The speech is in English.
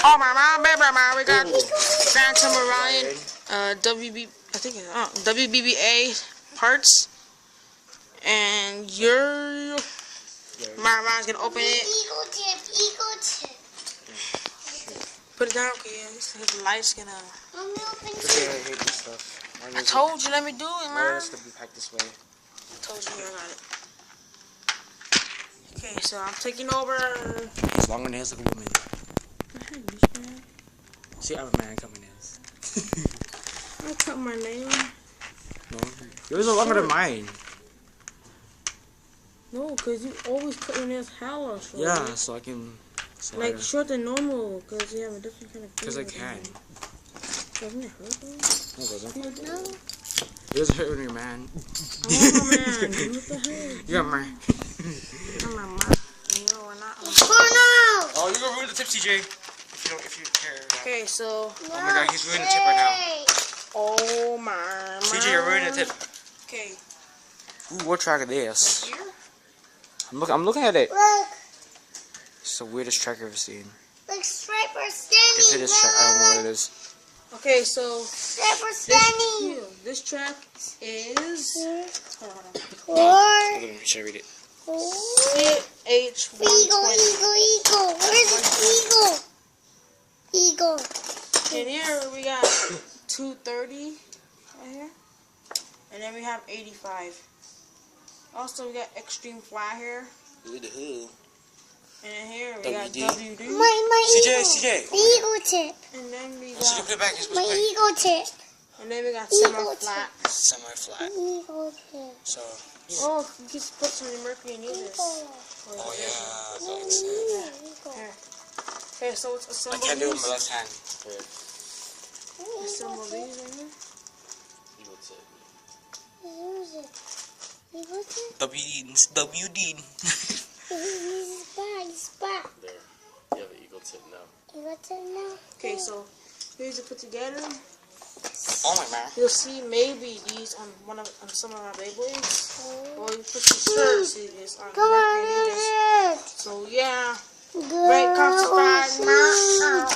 Oh my mom, baby, man, we got Phantom Orion, WBBA parts, and my mom's gonna open it. Eagle tip. Put it down, okay? His light's gonna. Let me open it. Okay, I hate this stuff. I told you, let me do it, Why man. else to be packed this way? I told you, I got it. Okay, so I'm taking over. It's longer nails like a woman. See, I'm a man coming in. I cut my nail. No, yours are longer than mine. No, cause you always cut your nails hella short. Yeah, so I can. Like short than normal, cause you have a different kind of. Because I can. Doesn't it hurt though? No, it doesn't. No. It doesn't hurt when you're a man. I'm a man. What the hell? You're a man. I'm a man. You know we're not. Oh no! Oh, you're gonna ruin the tip, CJ. If you care. Okay, so. Oh my God, he's ruining the tip right now. Oh my. CJ, you're ruining the tip. Okay. Ooh, what track is this? Here. I'm looking at it. Look, It's the weirdest track I've ever seen. look, Striper If standing. it is track, I don't know what it is. Okay, so. Striper standing. This track is. Hold on, should I read it? CH120. Eagle. Where's the eagle? And here we got 230 right here. And then we have 85. Also we got extreme fly here. Look at the hood. And then here we got WD. WD. My CJ. eagle tip. And then we CJ, got put it back. My eagle tip. and then we got Eagle semi-flat. Semi-flat. Eagle tip. So. Oh, you can just put some mercury and use this. Oh yeah. So it's, Here. Okay, so it's I assemble can't do it with these. my left hand. Assemble these in here. Eagle tip. Eagle tip? WD. He's back. There. You have an eagle tip now. Eagle tip now. Okay, so here's it put together. Oh my man. You'll see maybe these on some of our Beyblades. Or you put some shirts see this on Come mercury and use this. on, So yeah. good. Great subscribe.